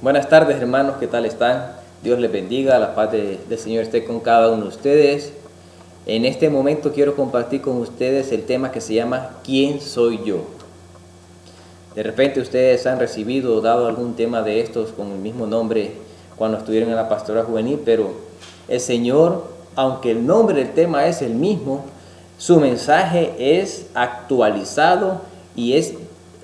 Buenas tardes, hermanos, ¿qué tal están? Dios les bendiga, la paz del Señor esté con cada uno de ustedes. En este momento quiero compartir con ustedes el tema que se llama ¿Quién soy yo? De repente ustedes han recibido o dado algún tema de estos con el mismo nombre cuando estuvieron en la pastoral juvenil, pero el Señor, aunque el nombre del tema es el mismo, su mensaje es actualizado y es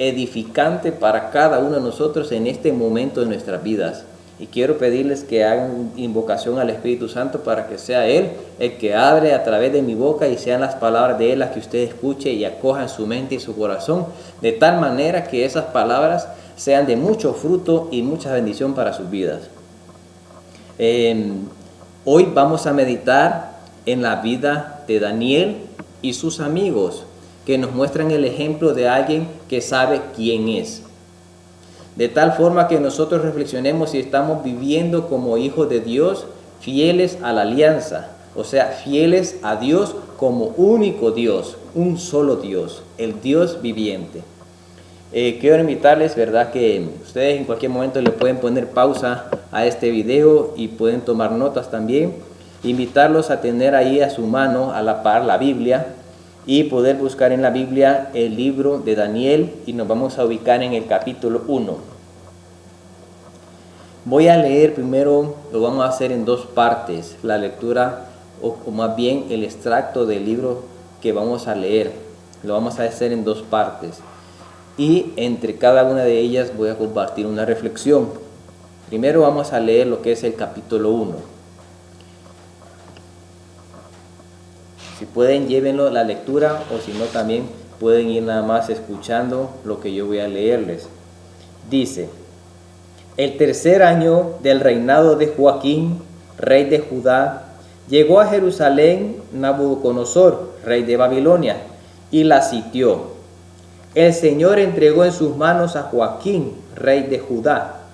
edificante para cada uno de nosotros en este momento de nuestras vidas. Y quiero pedirles que hagan invocación al Espíritu Santo para que sea Él el que abre a través de mi boca y sean las palabras de Él las que usted escuche y acoja en su mente y su corazón, de tal manera que esas palabras sean de mucho fruto y mucha bendición para sus vidas. Hoy vamos a meditar en la vida de Daniel y sus amigos, que nos muestran el ejemplo de alguien que sabe quién es. De tal forma que nosotros reflexionemos si estamos viviendo como hijos de Dios, fieles a la alianza, o sea, fieles a Dios como único Dios, un solo Dios, el Dios viviente. Quiero invitarles, ¿verdad?, que ustedes en cualquier momento le pueden poner pausa a este video y pueden tomar notas también. Invitarlos a tener ahí a su mano, a la par, la Biblia, y poder buscar en la Biblia el libro de Daniel, y nos vamos a ubicar en el capítulo 1. Voy a leer primero, lo vamos a hacer en dos partes, la lectura o más bien el extracto del libro que vamos a leer, lo vamos a hacer en dos partes, y entre cada una de ellas voy a compartir una reflexión. Primero vamos a leer lo que es el capítulo 1. Si pueden, llévenlo la lectura, o si no, también pueden ir nada más escuchando lo que yo voy a leerles. Dice: el tercer año del reinado de Joaquín, rey de Judá, llegó a Jerusalén Nabucodonosor, rey de Babilonia, y la sitió. El Señor entregó en sus manos a Joaquín, rey de Judá,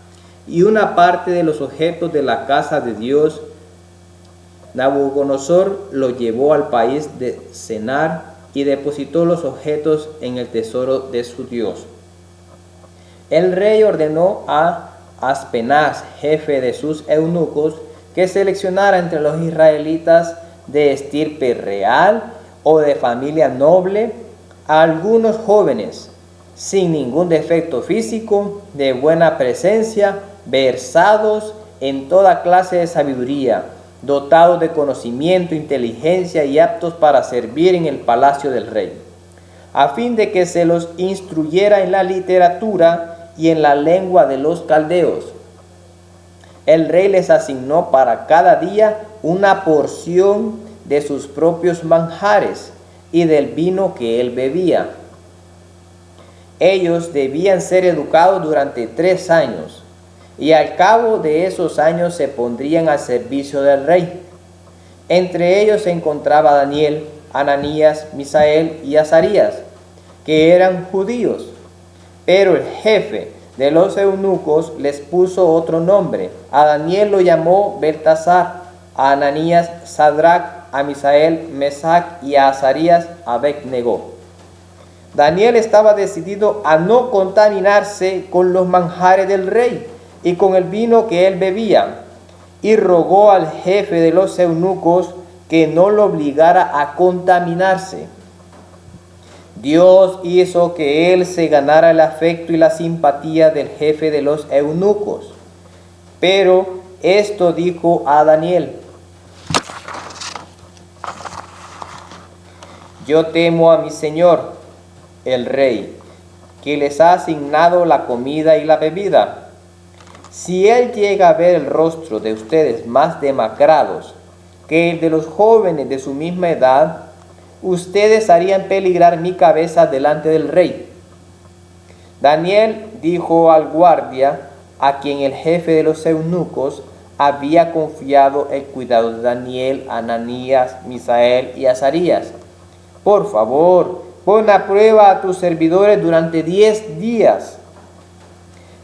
y una parte de los objetos de la casa de Dios. Nabucodonosor lo llevó al país de Senar y depositó los objetos en el tesoro de su Dios. El rey ordenó a Aspenaz, jefe de sus eunucos, que seleccionara entre los israelitas de estirpe real o de familia noble a algunos jóvenes, sin ningún defecto físico, de buena presencia, versados en toda clase de sabiduría, dotados de conocimiento, inteligencia y aptos para servir en el palacio del rey, a fin de que se los instruyera en la literatura y en la lengua de los caldeos. El rey les asignó para cada día una porción de sus propios manjares y del vino que él bebía. Ellos debían ser educados durante 3 años, y al cabo de esos años se pondrían al servicio del rey. Entre ellos se encontraba Daniel, Ananías, Misael y Azarías, que eran judíos. Pero el jefe de los eunucos les puso otro nombre. A Daniel lo llamó Beltasar, a Ananías Sadrac, a Misael Mesac y a Azarías Abed-Negó. Daniel estaba decidido a no contaminarse con los manjares del rey y con el vino que él bebía, y rogó al jefe de los eunucos que no lo obligara a contaminarse. Dios hizo que él se ganara el afecto y la simpatía del jefe de los eunucos. Pero esto dijo a Daniel: yo temo a mi señor, el rey, que les ha asignado la comida y la bebida. Si él llega a ver el rostro de ustedes más demacrados que el de los jóvenes de su misma edad, ustedes harían peligrar mi cabeza delante del rey. Daniel dijo al guardia, a quien el jefe de los eunucos había confiado el cuidado de Daniel, Ananías, Misael y Azarías: por favor, pon a prueba a tus servidores durante 10 días,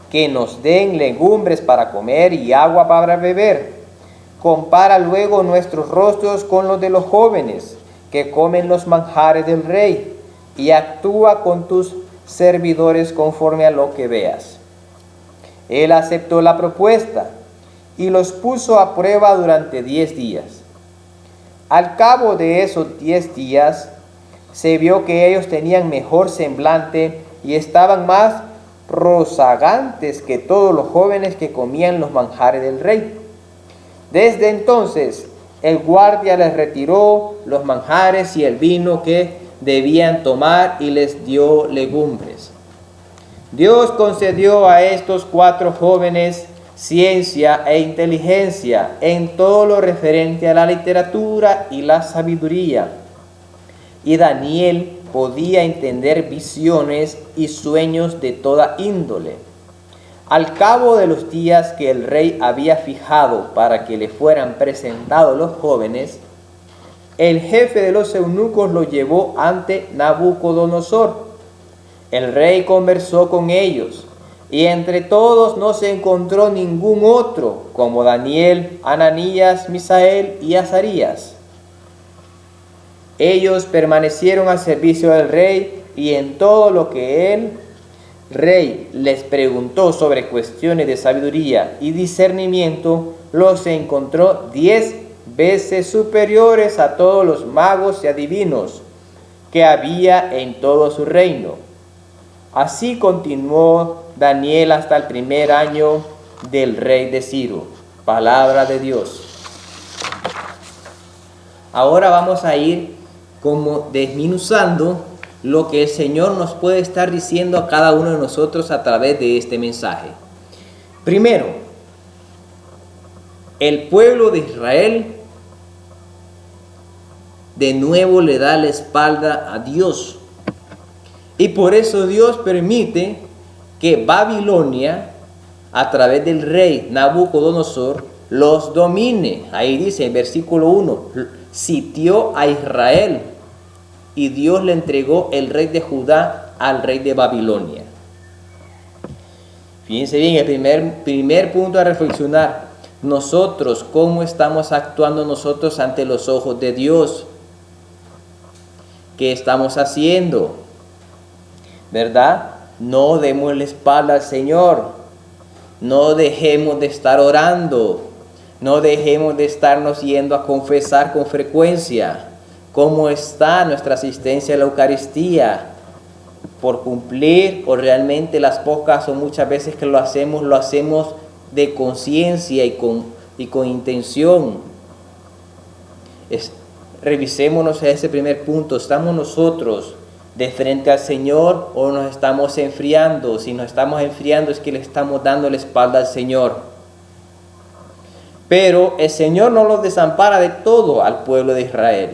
que nos den legumbres para comer y agua para beber. Compara luego nuestros rostros con los de los jóvenes que comen los manjares del rey, y actúa con tus servidores conforme a lo que veas. Él aceptó la propuesta y los puso a prueba durante 10 días. Al cabo de esos 10 días, se vio que ellos tenían mejor semblante y estaban más rozagantes que todos los jóvenes que comían los manjares del rey. Desde entonces, el guardia les retiró los manjares y el vino que debían tomar y les dio legumbres. Dios concedió a estos 4 jóvenes ciencia e inteligencia en todo lo referente a la literatura y la sabiduría. Y Daniel podía entender visiones y sueños de toda índole. Al cabo de los días que el rey había fijado para que le fueran presentados los jóvenes, el jefe de los eunucos los llevó ante Nabucodonosor. El rey conversó con ellos, y entre todos no se encontró ningún otro como Daniel, Ananías, Misael y Azarías. Ellos permanecieron al servicio del rey, y en todo lo que el rey les preguntó sobre cuestiones de sabiduría y discernimiento, los encontró 10 veces superiores a todos los magos y adivinos que había en todo su reino. Así continuó Daniel hasta el primer año del rey de Ciro. Palabra de Dios. Ahora vamos a ir como desmenuzando lo que el Señor nos puede estar diciendo a cada uno de nosotros a través de este mensaje. Primero, el pueblo de Israel de nuevo le da la espalda a Dios. Y por eso Dios permite que Babilonia, a través del rey Nabucodonosor, los domine. Ahí dice en versículo 1, sitió a Israel y Dios le entregó el rey de Judá al rey de Babilonia. Fíjense bien, el primer punto a reflexionar. Nosotros, ¿cómo estamos actuando nosotros ante los ojos de Dios? ¿Qué estamos haciendo? ¿Verdad? No demos la espalda al Señor. No dejemos de estar orando. No dejemos de estarnos yendo a confesar con frecuencia. ¿Cómo está nuestra asistencia a la Eucaristía? Por cumplir, o realmente las pocas o muchas veces que lo hacemos de conciencia y con intención. Revisémonos a ese primer punto. ¿Estamos nosotros de frente al Señor o nos estamos enfriando? Si nos estamos enfriando es que le estamos dando la espalda al Señor. Pero el Señor no los desampara de todo al pueblo de Israel.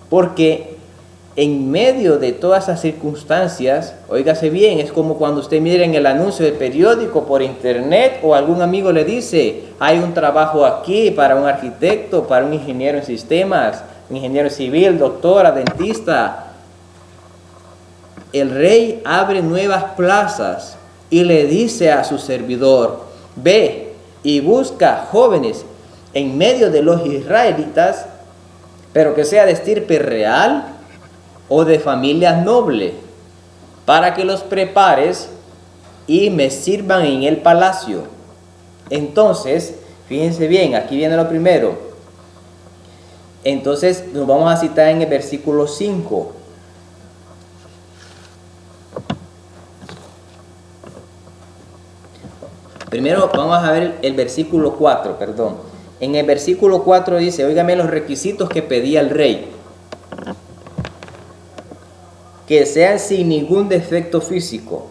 Porque en medio de todas esas circunstancias, óigase bien, es como cuando usted mira en el anuncio del periódico por internet o algún amigo le dice, hay un trabajo aquí para un arquitecto, para un ingeniero en sistemas, ingeniero civil, doctora, dentista. El rey abre nuevas plazas y le dice a su servidor, ve y busca jóvenes en medio de los israelitas, pero que sea de estirpe real o de familia noble, para que los prepares y me sirvan en el palacio. Entonces, fíjense bien, aquí viene lo primero. Entonces, nos vamos a citar en el versículo 5. Primero vamos a ver el versículo 4, perdón. En el versículo 4 dice, óigame los requisitos que pedía el rey. Que sean sin ningún defecto físico,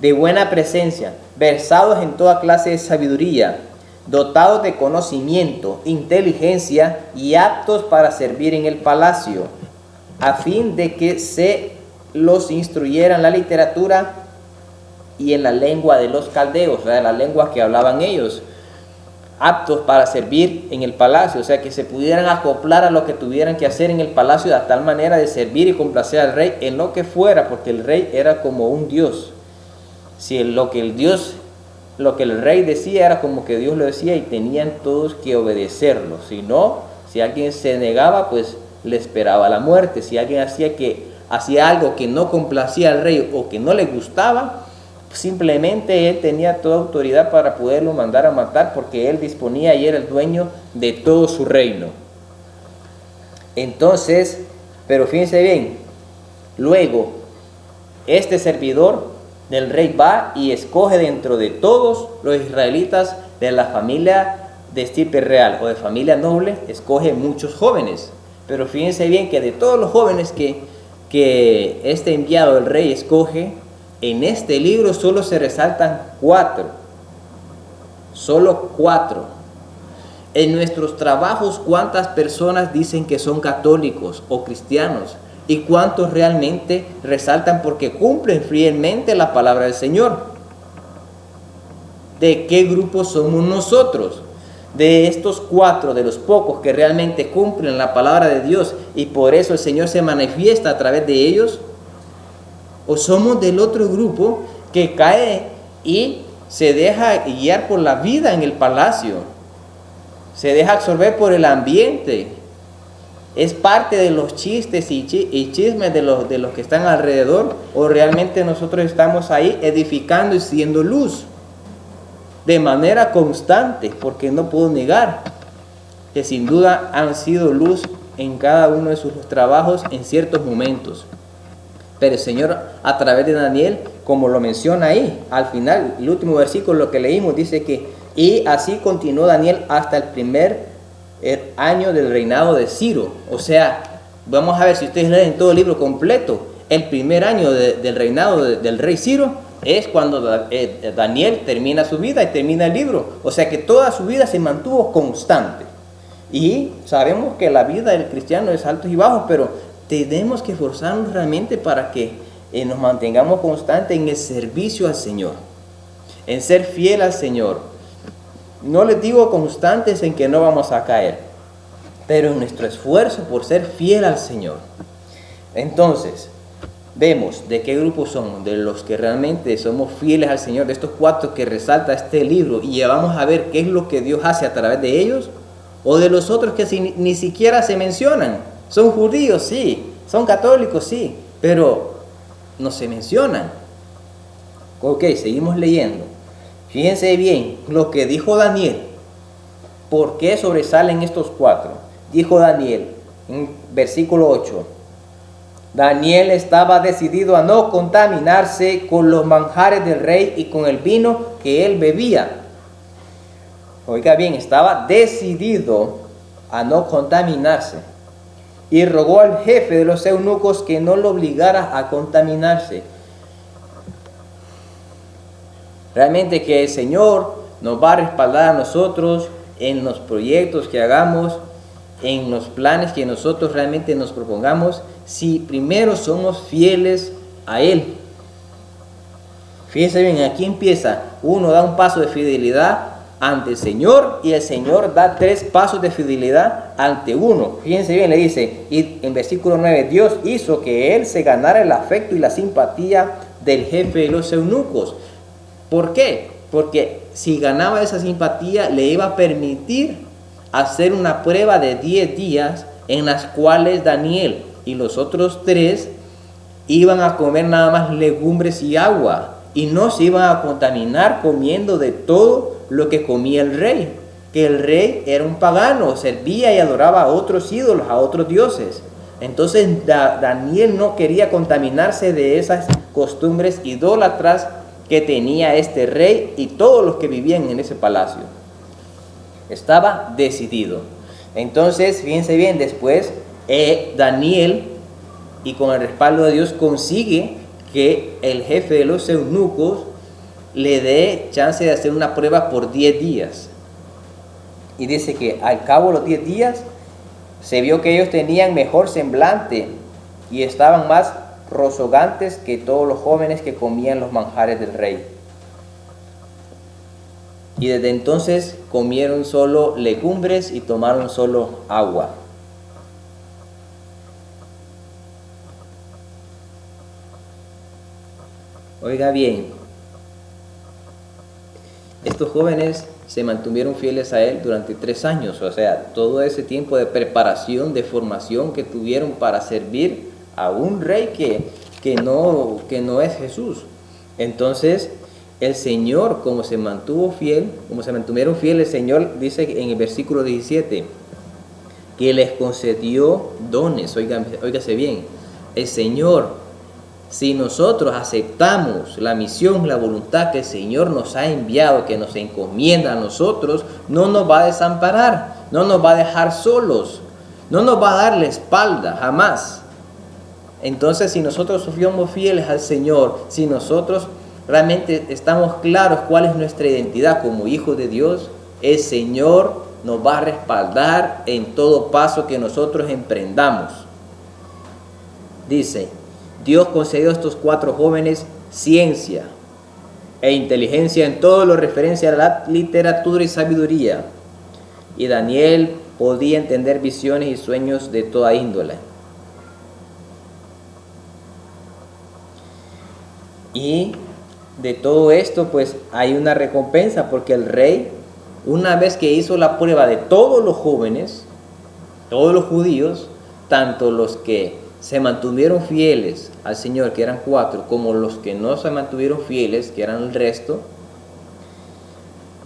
de buena presencia, versados en toda clase de sabiduría, dotados de conocimiento, inteligencia y aptos para servir en el palacio, a fin de que se los instruyera en la literatura y en la lengua de los caldeos, o sea, la lengua que hablaban ellos, aptos para servir en el palacio, o sea, que se pudieran acoplar a lo que tuvieran que hacer en el palacio de tal manera de servir y complacer al rey en lo que fuera, porque el rey era como un dios. Si lo que el rey decía era como que Dios lo decía y tenían todos que obedecerlo. Si no, si alguien se negaba, pues le esperaba la muerte. Si alguien hacía algo que no complacía al rey o que no le gustaba, simplemente él tenía toda autoridad para poderlo mandar a matar, porque él disponía y era el dueño de todo su reino. Entonces, pero fíjense bien, luego este servidor del rey va y escoge dentro de todos los israelitas de la familia de estirpe real o de familia noble, escoge muchos jóvenes. Pero fíjense bien que de todos los jóvenes que este enviado del rey escoge, en este libro solo se resaltan 4. Solo 4. En nuestros trabajos, ¿cuántas personas dicen que son católicos o cristianos? ¿Y cuántos realmente resaltan porque cumplen fielmente la palabra del Señor? ¿De qué grupo somos nosotros? De estos 4, de los pocos que realmente cumplen la palabra de Dios y por eso el Señor se manifiesta a través de ellos, o somos del otro grupo que cae y se deja guiar por la vida en el palacio, se deja absorber por el ambiente, es parte de los chistes y chismes de los que están alrededor, o realmente nosotros estamos ahí edificando y siendo luz de manera constante, porque no puedo negar que sin duda han sido luz en cada uno de sus trabajos en ciertos momentos. Pero el Señor, a través de Daniel, como lo menciona ahí, al final, el último versículo lo que leímos, dice que, y así continuó Daniel hasta el primer año del reinado de Ciro. O sea, vamos a ver, si ustedes leen todo el libro completo, el primer año del reinado del rey Ciro, es cuando Daniel termina su vida y termina el libro. O sea que toda su vida se mantuvo constante. Y sabemos que la vida del cristiano es altos y bajos, pero tenemos que esforzarnos realmente para que nos mantengamos constantes en el servicio al Señor, en ser fiel al Señor. No les digo constantes en que no vamos a caer, pero en nuestro esfuerzo por ser fiel al Señor. Entonces, vemos de qué grupo somos, de los que realmente somos fieles al Señor, de estos 4 que resalta este libro, y ya vamos a ver qué es lo que Dios hace a través de ellos, o de los otros que ni siquiera se mencionan. Son judíos, sí, son católicos, sí, pero no se mencionan. Ok, seguimos leyendo. Fíjense bien lo que dijo Daniel. ¿Por qué sobresalen estos 4? Dijo Daniel en versículo 8. Daniel estaba decidido a no contaminarse con los manjares del rey y con el vino que él bebía. Oiga bien, estaba decidido a no contaminarse. Y rogó al jefe de los eunucos que no lo obligara a contaminarse. Realmente que el Señor nos va a respaldar a nosotros en los proyectos que hagamos, en los planes que nosotros realmente nos propongamos, si primero somos fieles a Él. Fíjense bien, aquí empieza, uno da un paso de fidelidad ante el Señor y el Señor da 3 pasos de fidelidad ante uno. Fíjense bien, le dice, y en versículo 9, Dios hizo que él se ganara el afecto y la simpatía del jefe de los eunucos. ¿Por qué? Porque si ganaba esa simpatía, le iba a permitir hacer una prueba de 10 días en las cuales Daniel y los otros 3 iban a comer nada más legumbres y agua, y no se iban a contaminar comiendo de todo lo que comía el rey, que el rey era un pagano, servía y adoraba a otros ídolos, a otros dioses. Entonces Daniel no quería contaminarse de esas costumbres idólatras que tenía este rey y todos los que vivían en ese palacio. Estaba decidido. Entonces, fíjense bien, después Daniel, y con el respaldo de Dios, consigue que el jefe de los eunucos le dé chance de hacer una prueba por 10 días. Y dice que al cabo de los 10 días se vio que ellos tenían mejor semblante y estaban más rozogantes que todos los jóvenes que comían los manjares del rey. Y desde entonces comieron solo legumbres y tomaron solo agua. Oiga bien, estos jóvenes se mantuvieron fieles a él durante 3 años, o sea, todo ese tiempo de preparación, de formación que tuvieron para servir a un rey que no es Jesús. Entonces, el Señor, como se mantuvo fiel, como se mantuvieron fieles, el Señor dice en el versículo 17 que les concedió dones. Óigase bien, el Señor, si nosotros aceptamos la misión, la voluntad que el Señor nos ha enviado, que nos encomienda a nosotros, no nos va a desamparar, no nos va a dejar solos, no nos va a dar la espalda, jamás. Entonces, si nosotros somos fieles al Señor, si nosotros realmente estamos claros cuál es nuestra identidad como hijos de Dios, el Señor nos va a respaldar en todo paso que nosotros emprendamos. Dice, Dios concedió a estos 4 jóvenes ciencia e inteligencia en todo lo referente a la literatura y sabiduría. Y Daniel podía entender visiones y sueños de toda índole. Y de todo esto pues hay una recompensa, porque el rey, una vez que hizo la prueba de todos los jóvenes, todos los judíos, tanto los que se mantuvieron fieles al Señor, que eran 4, como los que no se mantuvieron fieles, que eran el resto,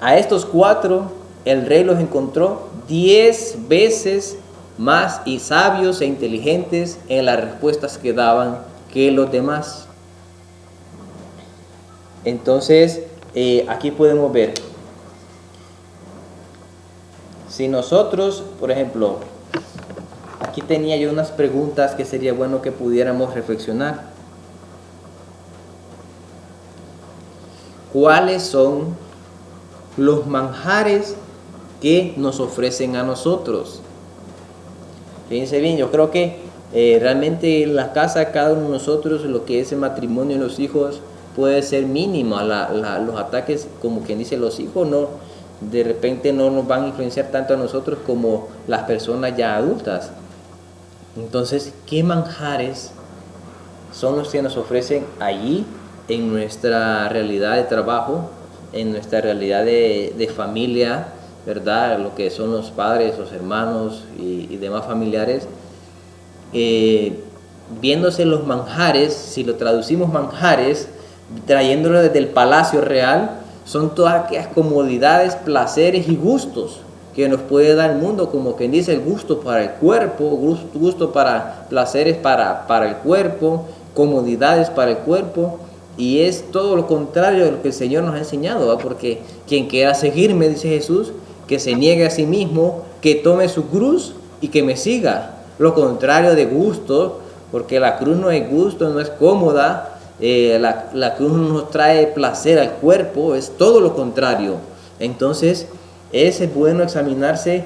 a estos 4 el rey los encontró 10 veces más y sabios e inteligentes en las respuestas que daban que los demás. Entonces, aquí podemos ver, si nosotros, por ejemplo, aquí tenía yo unas preguntas que sería bueno que pudiéramos reflexionar. ¿Cuáles son los manjares que nos ofrecen a nosotros? Fíjense bien, yo creo que realmente en la casa de cada uno de nosotros, lo que es el matrimonio y los hijos, puede ser mínimo. Los ataques, como quien dice, los hijos no, de repente no nos van a influenciar tanto a nosotros como las personas ya adultas. Entonces, ¿qué manjares son los que nos ofrecen allí en nuestra realidad de trabajo, en nuestra realidad de familia, ¿verdad? Lo que son los padres, los hermanos y demás familiares. Viéndose los manjares, si lo traducimos manjares, trayéndolo desde el palacio real, son todas aquellas comodidades, placeres y gustos que nos puede dar el mundo, como quien dice, el gusto para el cuerpo, gusto para placeres para el cuerpo, comodidades para el cuerpo, y es todo lo contrario de lo que el Señor nos ha enseñado, ¿verdad? Porque quien quiera seguirme, dice Jesús, que se niegue a sí mismo, que tome su cruz y que me siga. Lo contrario de gusto, porque la cruz no es gusto, no es cómoda. La cruz no nos trae placer al cuerpo, es todo lo contrario. Entonces es bueno examinarse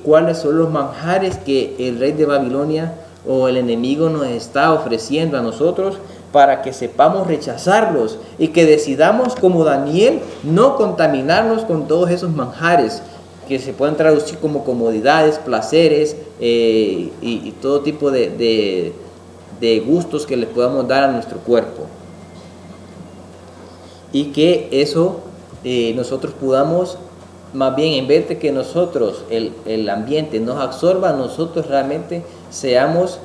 cuáles son los manjares que el rey de Babilonia o el enemigo nos está ofreciendo a nosotros, para que sepamos rechazarlos y que decidamos, como Daniel, no contaminarnos con todos esos manjares que se pueden traducir como comodidades, placeres y todo tipo de gustos que le podamos dar a nuestro cuerpo, y que eso nosotros podamos, más bien, en vez de que nosotros el ambiente nos absorba, nosotros realmente seamos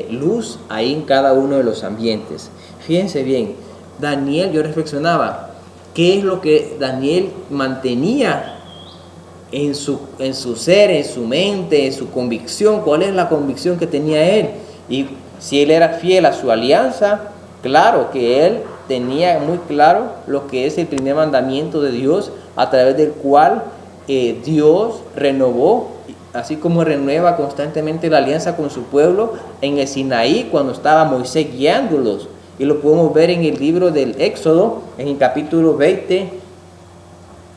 luz ahí en cada uno de los ambientes. Fíjense bien, Daniel, yo reflexionaba, ¿qué es lo que Daniel mantenía en su ser, en su mente, en su convicción? ¿Cuál es la convicción que tenía él? Y si él era fiel a su alianza, claro que él tenía muy claro lo que es el primer mandamiento de Dios, a través del cual Dios renovó, así como renueva constantemente la alianza con su pueblo en el Sinaí, cuando estaba Moisés guiándolos. Y lo podemos ver en el libro del Éxodo, en el capítulo 20,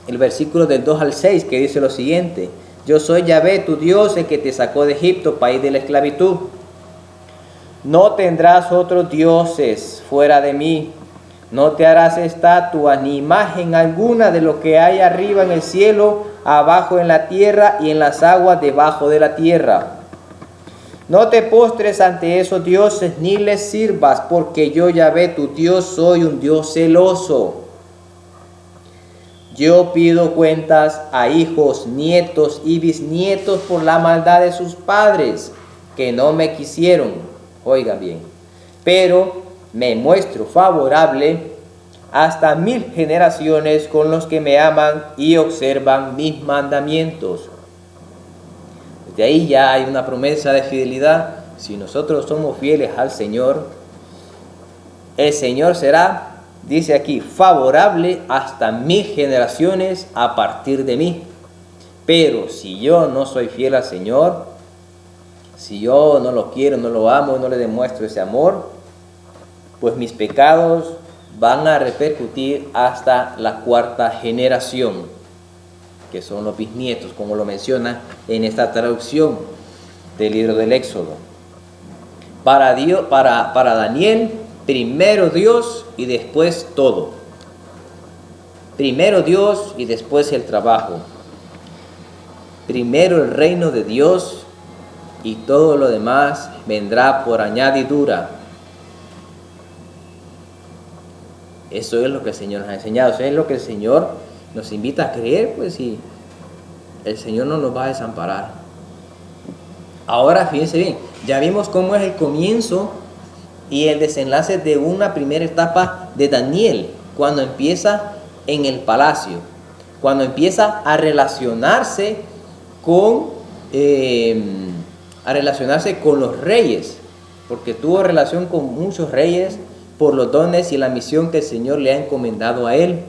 el versículo del 2 al 6, que dice lo siguiente: yo soy Yahvé, tu Dios, el que te sacó de Egipto, país de la esclavitud. No tendrás otros dioses fuera de mí. No te harás estatua ni imagen alguna de lo que hay arriba en el cielo, abajo en la tierra y en las aguas debajo de la tierra. No te postres ante esos dioses ni les sirvas, porque yo, Yahvé, tu Dios, soy un Dios celoso. Yo pido cuentas a hijos, nietos y bisnietos por la maldad de sus padres, que no me quisieron. Oigan bien, pero me muestro favorable hasta 1000 generaciones con los que me aman y observan mis mandamientos. De ahí ya hay una promesa de fidelidad. Si nosotros somos fieles al Señor, el Señor será, dice aquí, favorable hasta 1000 generaciones a partir de mí. Pero si yo no soy fiel al Señor, si yo no lo quiero, no lo amo, no le demuestro ese amor, pues mis pecados van a repercutir hasta la 4ª generación, que son los bisnietos, como lo menciona en esta traducción del libro del Éxodo. Para Daniel, primero Dios y después todo. Primero Dios y después el trabajo. Primero el reino de Dios y todo lo demás vendrá por añadidura. Eso es lo que el Señor nos ha enseñado, eso es lo que el Señor nos invita a creer, pues si el Señor no nos va a desamparar. Ahora fíjense bien, ya vimos cómo es el comienzo y el desenlace de una primera etapa de Daniel, cuando empieza en el palacio, cuando empieza a relacionarse con los reyes, porque tuvo relación con muchos reyes por los dones y la misión que el Señor le ha encomendado a él.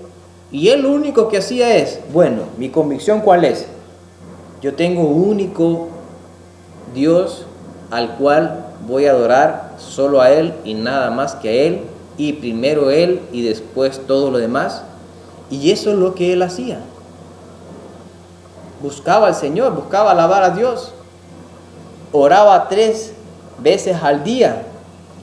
Y él lo único que hacía es, bueno, mi convicción ¿cuál es? Yo tengo un único Dios al cual voy a adorar, solo a Él y nada más que a Él, y primero Él y después todo lo demás. Y eso es lo que él hacía. Buscaba al Señor, buscaba alabar a Dios. Oraba 3 veces al día.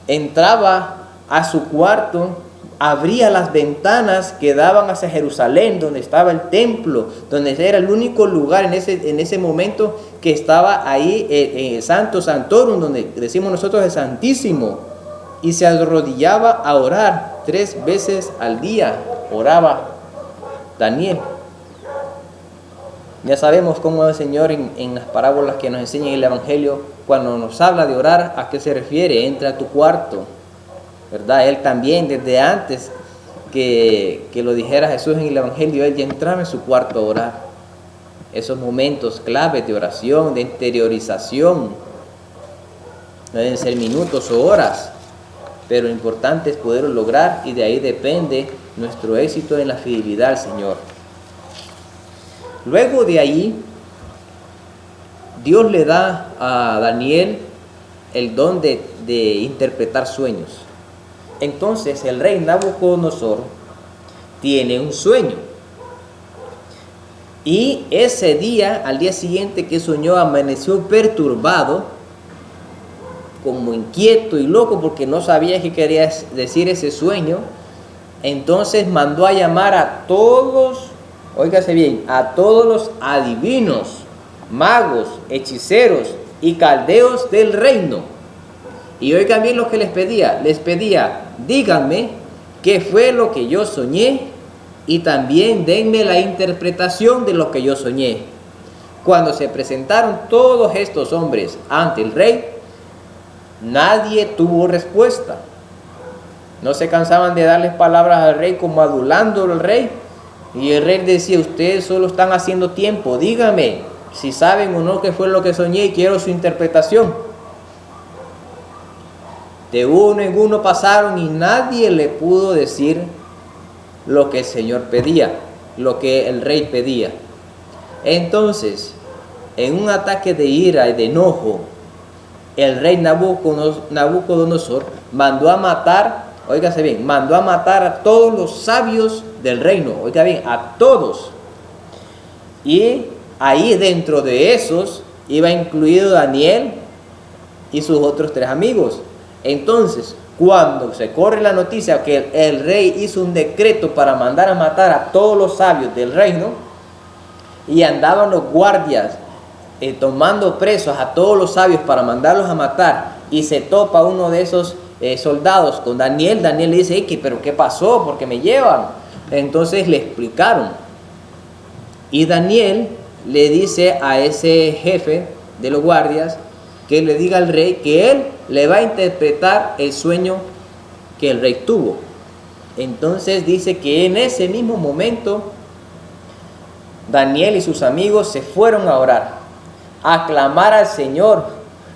Entraba a su cuarto, abría las ventanas que daban hacia Jerusalén, donde estaba el templo, donde era el único lugar en ese momento que estaba ahí, el Santo Santorum, donde decimos nosotros el Santísimo, y se arrodillaba a orar 3 veces al día. Oraba Daniel. Ya sabemos cómo el Señor en las parábolas que nos enseña en el Evangelio, cuando nos habla de orar, ¿a qué se refiere? Entra a tu cuarto, ¿verdad? Él también, desde antes que lo dijera Jesús en el Evangelio, él ya entraba en su cuarto a orar. Esos momentos claves de oración, de interiorización, no deben ser minutos o horas, pero lo importante es poderlo lograr, y de ahí depende nuestro éxito en la fidelidad al Señor. Luego de ahí, Dios le da a Daniel el don de interpretar sueños. Entonces el rey Nabucodonosor tiene un sueño, y ese día, al día siguiente que soñó, amaneció perturbado, como inquieto y loco, porque no sabía qué quería decir ese sueño. Entonces mandó a llamar a todos, óigase bien, a todos los adivinos, magos, hechiceros y caldeos del reino. Y oigan bien lo que les pedía, díganme qué fue lo que yo soñé, y también denme la interpretación de lo que yo soñé. Cuando se presentaron todos estos hombres ante el rey, nadie tuvo respuesta. No se cansaban de darles palabras al rey, como adulándolo al rey. Y el rey decía: ustedes solo están haciendo tiempo, díganme si saben o no qué fue lo que soñé y quiero su interpretación. De uno en uno pasaron y nadie le pudo decir lo que el Señor pedía, lo que el rey pedía. Entonces, en un ataque de ira y de enojo, el rey Nabucodonosor mandó a matar, óigase bien, mandó a matar a todos los sabios del reino, oiga bien, a todos. Y ahí dentro de esos iba incluido Daniel y sus otros 3 amigos. Entonces, cuando se corre la noticia que el rey hizo un decreto para mandar a matar a todos los sabios del reino, y andaban los guardias tomando presos a todos los sabios para mandarlos a matar, y se topa uno de esos soldados con Daniel, Daniel le dice: ¿pero qué pasó? ¿Por qué me llevan? Entonces le explicaron, y Daniel le dice a ese jefe de los guardias que le diga al rey que él le va a interpretar el sueño que el rey tuvo. Entonces dice que en ese mismo momento Daniel y sus amigos se fueron a orar, a clamar al Señor,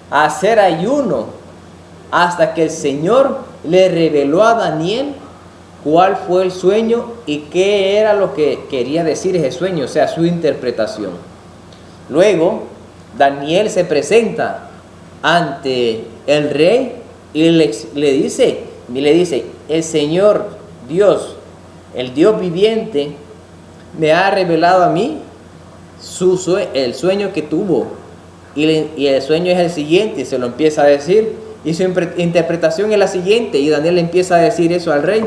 a hacer ayuno, hasta que el Señor le reveló a Daniel cuál fue el sueño y qué era lo que quería decir ese sueño, o sea, su interpretación. Luego, Daniel se presenta ante el rey y le dice, el Señor Dios, el Dios viviente, me ha revelado a mí el sueño que tuvo. Y el sueño es el siguiente, se lo empieza a decir. Y su interpretación es la siguiente. Y Daniel le empieza a decir eso al rey.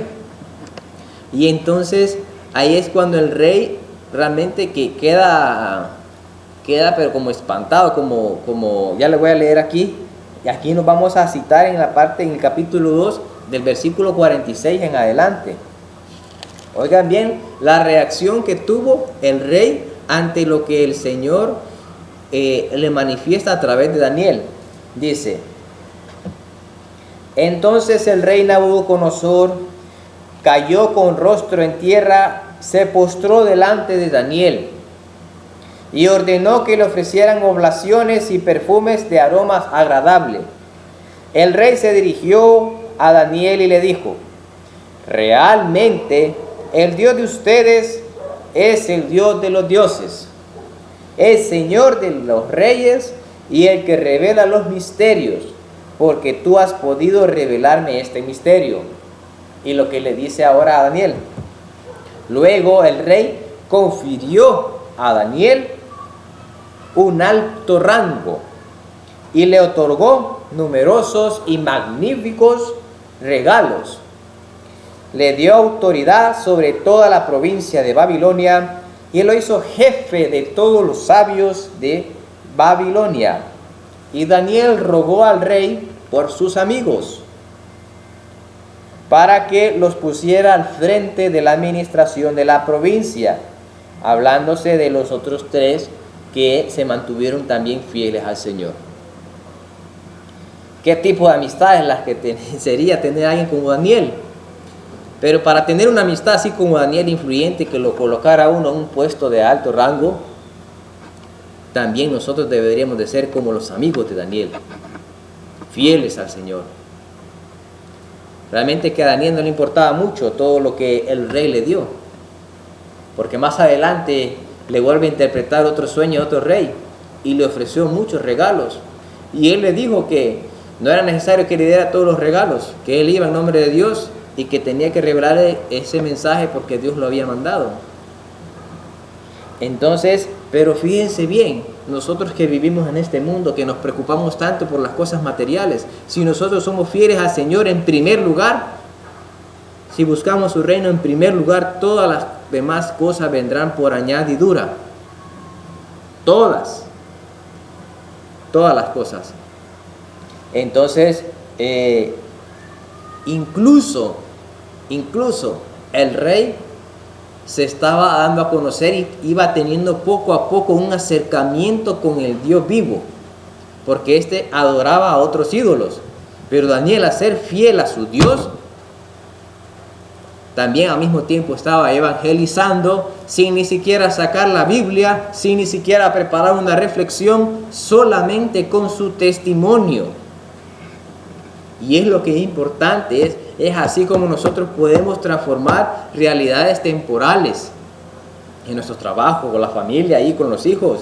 Y entonces ahí es cuando el rey realmente que queda pero como espantado, como ya le voy a leer aquí. Y aquí nos vamos a citar en el capítulo 2, del versículo 46 en adelante. Oigan bien la reacción que tuvo el rey ante lo que el Señor le manifiesta a través de Daniel. Dice: entonces el rey Nabucodonosor cayó con rostro en tierra, se postró delante de Daniel y ordenó que le ofrecieran oblaciones y perfumes de aromas agradables. El rey se dirigió a Daniel y le dijo: realmente el Dios de ustedes es el Dios de los dioses, el Señor de los reyes y el que revela los misterios, porque tú has podido revelarme este misterio. Y lo que le dice ahora a Daniel. Luego el rey confirió a Daniel un alto rango y le otorgó numerosos y magníficos regalos. Le dio autoridad sobre toda la provincia de Babilonia y él lo hizo jefe de todos los sabios de Babilonia. Y Daniel rogó al rey por sus amigos para que los pusiera al frente de la administración de la provincia, hablándose de los otros tres que se mantuvieron también fieles al Señor. ¿Qué tipo de amistad es la que sería tener a alguien como Daniel? Pero para tener una amistad así como Daniel, influyente, que lo colocara uno en un puesto de alto rango, también nosotros deberíamos de ser como los amigos de Daniel, fieles al Señor. Realmente que a Daniel no le importaba mucho todo lo que el rey le dio, porque más adelante le vuelve a interpretar otro sueño a otro rey y le ofreció muchos regalos. Y él le dijo que no era necesario que le diera todos los regalos, que él iba en nombre de Dios y que tenía que revelarle ese mensaje porque Dios lo había mandado. Entonces, pero fíjense bien, nosotros que vivimos en este mundo, que nos preocupamos tanto por las cosas materiales, si nosotros somos fieles al Señor en primer lugar, si buscamos su reino en primer lugar, todas las demás cosas vendrán por añadidura. Todas las cosas. Entonces, incluso el rey se estaba dando a conocer y iba teniendo poco a poco un acercamiento con el Dios vivo, porque éste adoraba a otros ídolos. Pero Daniel, al ser fiel a su Dios, también al mismo tiempo estaba evangelizando sin ni siquiera sacar la Biblia, sin ni siquiera preparar una reflexión, solamente con su testimonio. Y es lo que es importante, es así como nosotros podemos transformar realidades temporales en nuestro trabajo, con la familia y con los hijos.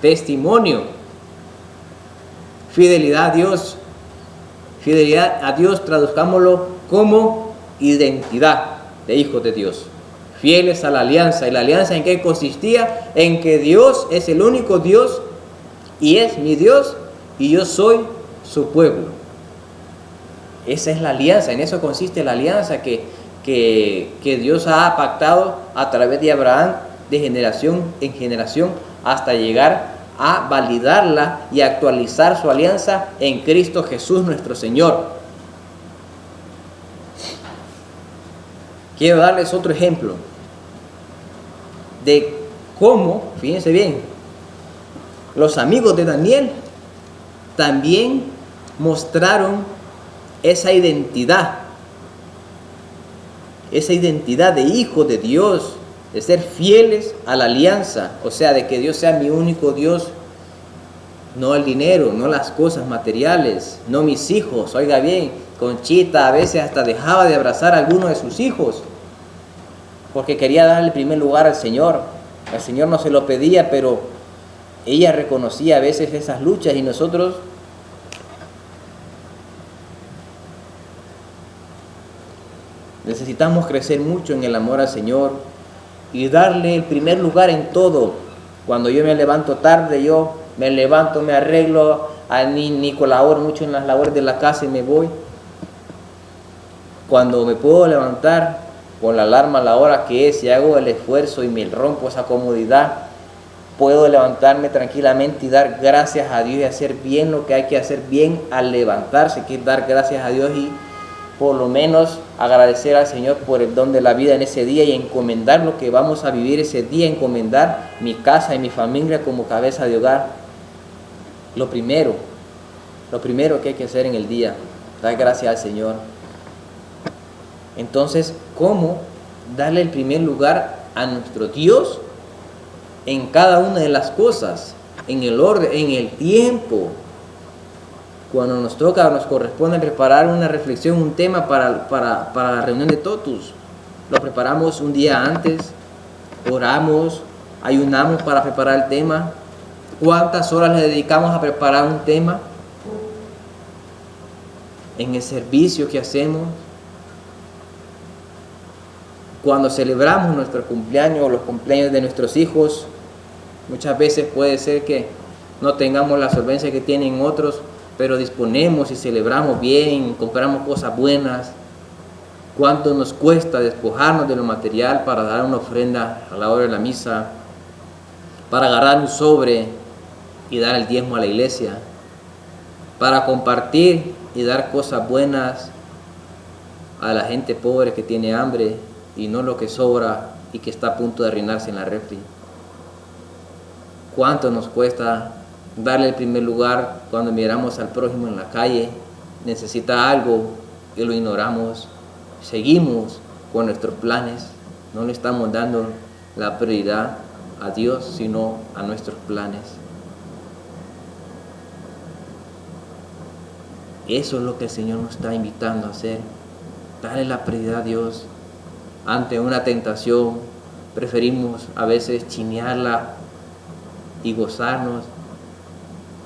Testimonio, fidelidad a Dios. Fidelidad a Dios, traduzcámoslo como identidad de hijos de Dios, fieles a la alianza. ¿Y la alianza en qué consistía? En que Dios es el único Dios y es mi Dios y yo soy su pueblo. Esa es la alianza, en eso consiste la alianza que Dios ha pactado a través de Abraham de generación en generación hasta llegar a validarla y actualizar su alianza en Cristo Jesús nuestro Señor. Quiero darles otro ejemplo de cómo, fíjense bien, los amigos de Daniel también mostraron esa identidad esa identidad de hijo de Dios, de ser fieles a la alianza, o sea, de que Dios sea mi único Dios, no el dinero, no las cosas materiales, no mis hijos. Oiga bien, Conchita a veces hasta dejaba de abrazar a alguno de sus hijos porque quería darle el primer lugar al Señor. El Señor no se lo pedía, pero ella reconocía a veces esas luchas, y nosotros necesitamos crecer mucho en el amor al Señor y darle el primer lugar en todo. Cuando yo me levanto tarde, yo me levanto, me arreglo, ni colaboro mucho en las labores de la casa y me voy. Cuando me puedo levantar con la alarma a la hora que es y hago el esfuerzo y me rompo esa comodidad, puedo levantarme tranquilamente y dar gracias a Dios y hacer bien lo que hay que hacer bien al levantarse, que es dar gracias a Dios y por lo menos agradecer al Señor por el don de la vida en ese día y encomendar lo que vamos a vivir ese día, encomendar mi casa y mi familia como cabeza de hogar. Lo primero que hay que hacer en el día, dar gracias al Señor. Entonces, ¿cómo darle el primer lugar a nuestro Dios en cada una de las cosas, en el orden, en el tiempo? Cuando nos toca o nos corresponde preparar una reflexión, un tema para la reunión de totus, lo preparamos un día antes, oramos, ayunamos para preparar el tema. ¿Cuántas horas le dedicamos a preparar un tema? En el servicio que hacemos, cuando celebramos nuestro cumpleaños o los cumpleaños de nuestros hijos, muchas veces puede ser que no tengamos la solvencia que tienen otros, pero disponemos y celebramos bien, compramos cosas buenas. ¿Cuánto nos cuesta despojarnos de lo material para dar una ofrenda a la hora de la misa, para agarrar un sobre y dar el diezmo a la iglesia, para compartir y dar cosas buenas a la gente pobre que tiene hambre y no lo que sobra y que está a punto de arruinarse en la refri? ¿Cuánto nos cuesta darle el primer lugar cuando miramos al prójimo en la calle, necesita algo y lo ignoramos? Seguimos con nuestros planes, no le estamos dando la prioridad a Dios, sino a nuestros planes. Eso es lo que el Señor nos está invitando a hacer, darle la prioridad a Dios. Ante una tentación, preferimos a veces chinearla y gozarnos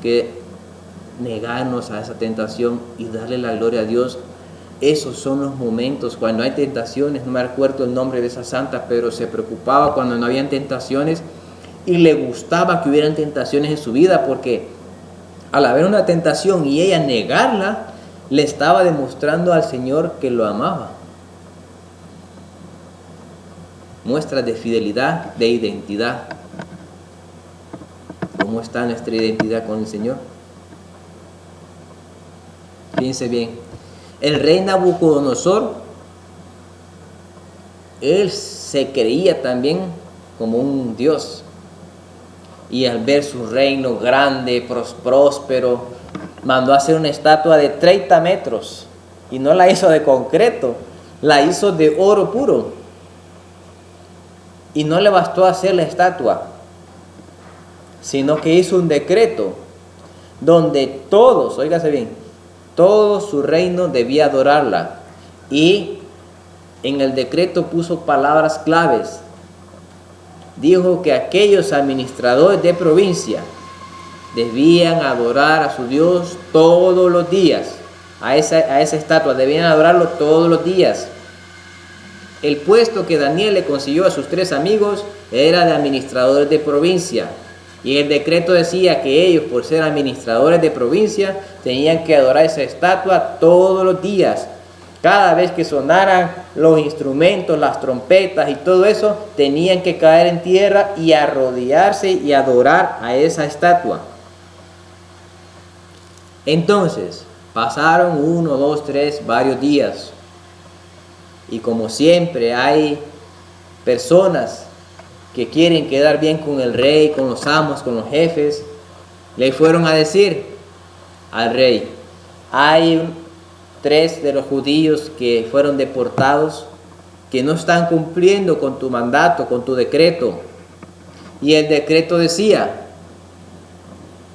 que negarnos a esa tentación y darle la gloria a Dios. Esos son los momentos cuando hay tentaciones. No me acuerdo el nombre de esa santa, pero se preocupaba cuando no habían tentaciones y le gustaba que hubieran tentaciones en su vida, porque al haber una tentación y ella negarla, le estaba demostrando al Señor que lo amaba. Muestras de fidelidad, de identidad. ¿Cómo está nuestra identidad con el Señor? Fíjense bien, el rey Nabucodonosor, él se creía también como un dios, y al ver su reino grande, próspero, mandó a hacer una estatua de 30 metros, y no la hizo de concreto, la hizo de oro puro, y no le bastó hacer la estatua, sino que hizo un decreto donde todos, óigase bien, todo su reino debía adorarla, y en el decreto puso palabras claves. Dijo que aquellos administradores de provincia debían adorar a su Dios todos los días, a esa estatua, debían adorarlo todos los días. El puesto que Daniel le consiguió a sus 3 amigos era de administradores de provincia. Y el decreto decía que ellos, por ser administradores de provincia, tenían que adorar esa estatua todos los días. Cada vez que sonaran los instrumentos, las trompetas y todo eso, tenían que caer en tierra y arrodillarse y adorar a esa estatua. Entonces, pasaron 1, 2, 3, varios días. Y como siempre hay personas que quieren quedar bien con el rey, con los amos, con los jefes, le fueron a decir al rey: hay 3 de los judíos que fueron deportados, que no están cumpliendo con tu mandato, con tu decreto. Y el decreto decía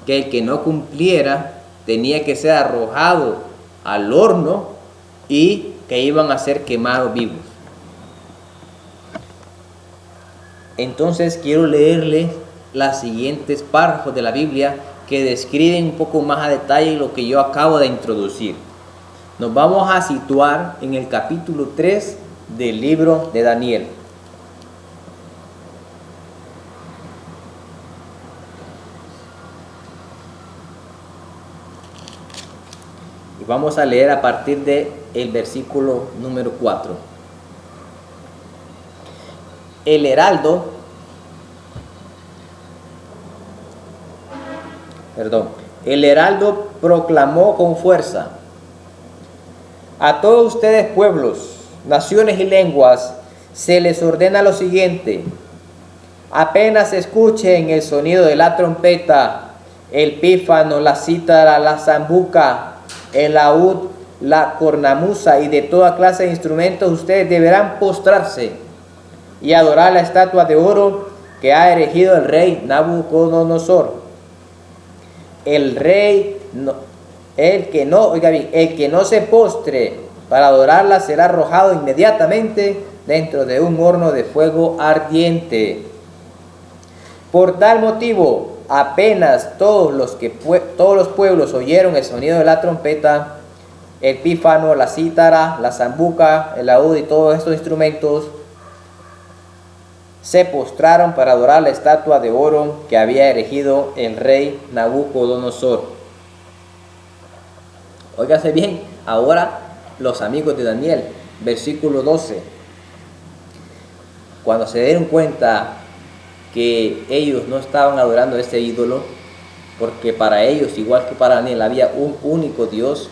que el que no cumpliera tenía que ser arrojado al horno y que iban a ser quemados vivos. Entonces quiero leerles las siguientes párrafos de la Biblia que describen un poco más a detalle lo que yo acabo de introducir. Nos vamos a situar en el capítulo 3 del libro de Daniel. Y vamos a leer a partir del versículo número 4. El heraldo proclamó con fuerza: a todos ustedes, pueblos, naciones y lenguas, se les ordena lo siguiente: apenas escuchen el sonido de la trompeta, el pífano, la cítara, la zambuca, el laúd, la cornamuza y de toda clase de instrumentos, ustedes deberán postrarse y adorar la estatua de oro que ha erigido el rey Nabucodonosor. El que no se postre para adorarla será arrojado inmediatamente dentro de un horno de fuego ardiente. Por tal motivo, apenas todos los pueblos oyeron el sonido de la trompeta, el pífano, la cítara, la zambuca, el laúd y todos estos instrumentos, se postraron para adorar la estatua de oro que había erigido el rey Nabucodonosor. Óigase bien, ahora los amigos de Daniel, versículo 12. Cuando se dieron cuenta que ellos no estaban adorando a este ídolo, porque para ellos, igual que para Daniel, había un único Dios,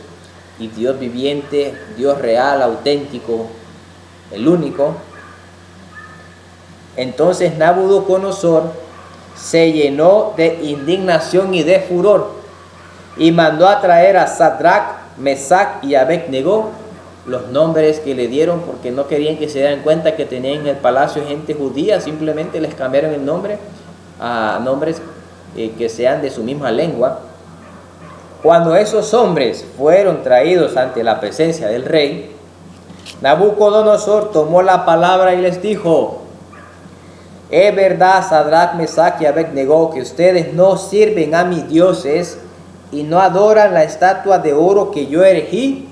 y Dios viviente, Dios real, auténtico, el único. Entonces Nabucodonosor se llenó de indignación y de furor y mandó a traer a Sadrach, Mesach y Abednego, los nombres que le dieron porque no querían que se dieran cuenta que tenían en el palacio gente judía. Simplemente les cambiaron el nombre a nombres que sean de su misma lengua. Cuando esos hombres fueron traídos ante la presencia del rey, Nabucodonosor tomó la palabra y les dijo: es verdad, Sadrach, Mesach y Abednego, que ustedes no sirven a mis dioses y no adoran la estatua de oro que yo erigí.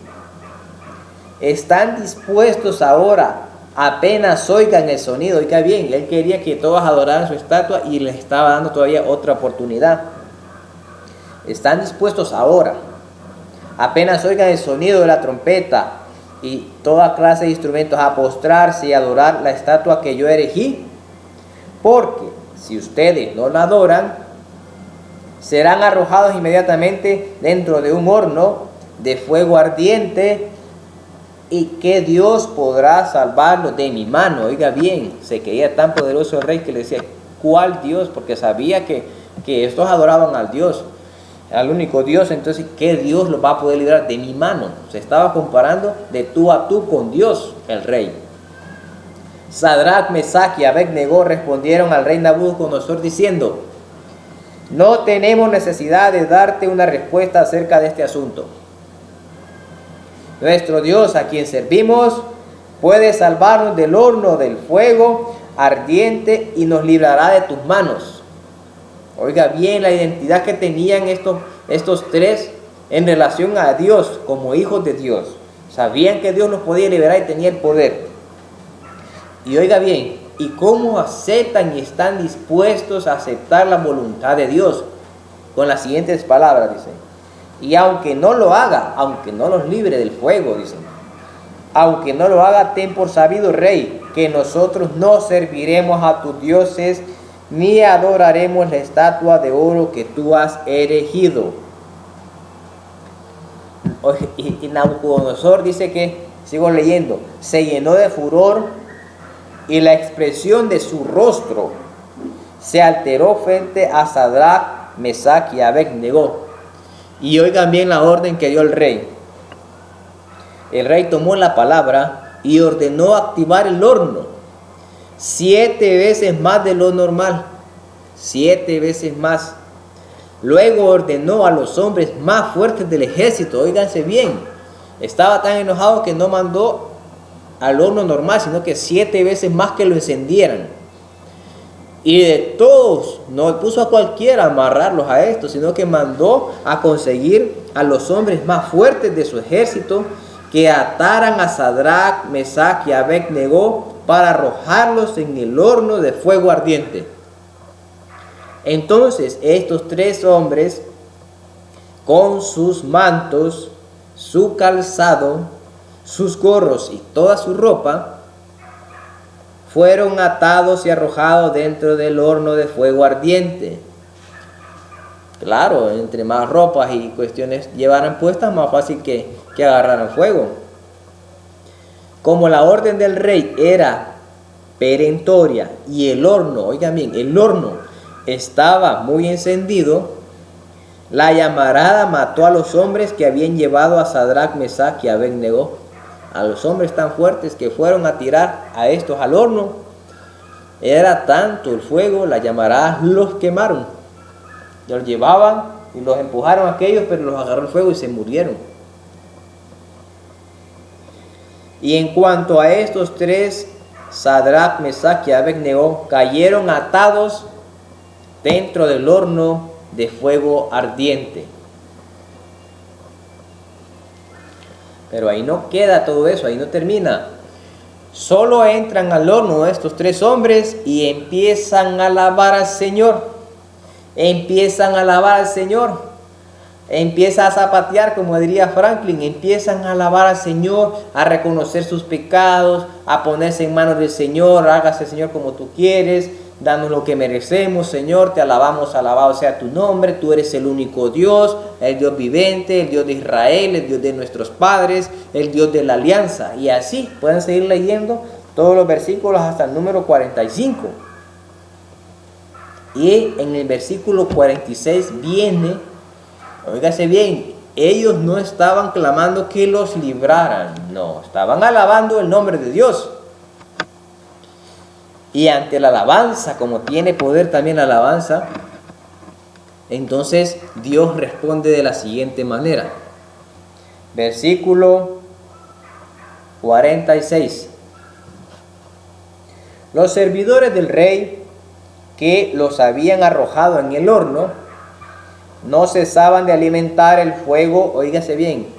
Están dispuestos ahora, apenas oigan el sonido. Oiga bien, él quería que todos adoraran su estatua y les estaba dando todavía otra oportunidad. Están dispuestos ahora, apenas oigan el sonido de la trompeta y toda clase de instrumentos, a postrarse y adorar la estatua que yo erigí. Porque si ustedes no la adoran, serán arrojados inmediatamente dentro de un horno de fuego ardiente. ¿Y qué Dios podrá salvarlos de mi mano? Oiga bien, se creía tan poderoso el rey que le decía: ¿cuál Dios? Porque sabía que estos adoraban al Dios, al único Dios. Entonces, ¿qué Dios los va a poder librar de mi mano? Se estaba comparando de tú a tú con Dios, el rey. Sadrach, Mesach y Abednego respondieron al rey Nabucodonosor diciendo: no tenemos necesidad de darte una respuesta acerca de este asunto. Nuestro Dios, a quien servimos, puede salvarnos del horno del fuego ardiente y nos librará de tus manos. Oiga bien la identidad que tenían estos tres en relación a Dios como hijos de Dios. Sabían que Dios los podía liberar y tenía el poder. Y oiga bien, ¿y cómo aceptan y están dispuestos a aceptar la voluntad de Dios? Con las siguientes palabras, dice: y aunque no lo haga, aunque no los libre del fuego, dice, aunque no lo haga, ten por sabido, rey, que nosotros no serviremos a tus dioses, ni adoraremos la estatua de oro que tú has erigido. Y Nabucodonosor dice que, sigo leyendo, se llenó de furor y la expresión de su rostro se alteró frente a Sadrach, Mesach y Abednego. Y oigan bien la orden que dio el rey. El rey tomó la palabra y ordenó activar el horno 7 veces más de lo normal. 7 veces más. Luego ordenó a los hombres más fuertes del ejército, óiganse bien, estaba tan enojado que no mandó al horno normal, sino que 7 veces más que lo encendieran. Y de todos, no puso a cualquiera a amarrarlos a esto, sino que mandó a conseguir a los hombres más fuertes de su ejército que ataran a Sadrach, Mesach y Abed-Negó para arrojarlos en el horno de fuego ardiente. Entonces estos 3 hombres, con sus mantos, su calzado, sus gorros y toda su ropa, fueron atados y arrojados dentro del horno de fuego ardiente. Claro, entre más ropas y cuestiones llevaran puestas, más fácil que agarraran fuego. Como la orden del rey era perentoria y el horno, oigan bien, el horno estaba muy encendido, la llamarada mató a los hombres que habían llevado a Sadrach, Mesach y Abed-Negó. A los hombres tan fuertes que fueron a tirar a estos al horno. Era tanto el fuego, la llamarada los quemaron. Los llevaban y los empujaron a aquellos, pero los agarró el fuego y se murieron. Y en cuanto a estos 3, Sadrach, Mesach y Abed-Negó, cayeron atados dentro del horno de fuego ardiente. Pero ahí no queda todo eso, ahí no termina. Solo entran al horno estos 3 hombres y empiezan a alabar al Señor. Empiezan a alabar al Señor. Empieza a zapatear, como diría Franklin. Empiezan a alabar al Señor, a reconocer sus pecados, a ponerse en manos del Señor. Hágase, Señor, como tú quieres. Danos lo que merecemos, Señor, te alabamos, alabado sea tu nombre, tú eres el único Dios, el Dios vivente, el Dios de Israel, el Dios de nuestros padres, el Dios de la alianza. Y así pueden seguir leyendo todos los versículos hasta el número 45. Y en el versículo 46 viene, óigase bien, ellos no estaban clamando que los libraran, no, estaban alabando el nombre de Dios. Y ante la alabanza, como tiene poder también la alabanza, entonces Dios responde de la siguiente manera. Versículo 46. Los servidores del rey que los habían arrojado en el horno no cesaban de alimentar el fuego, oígase bien,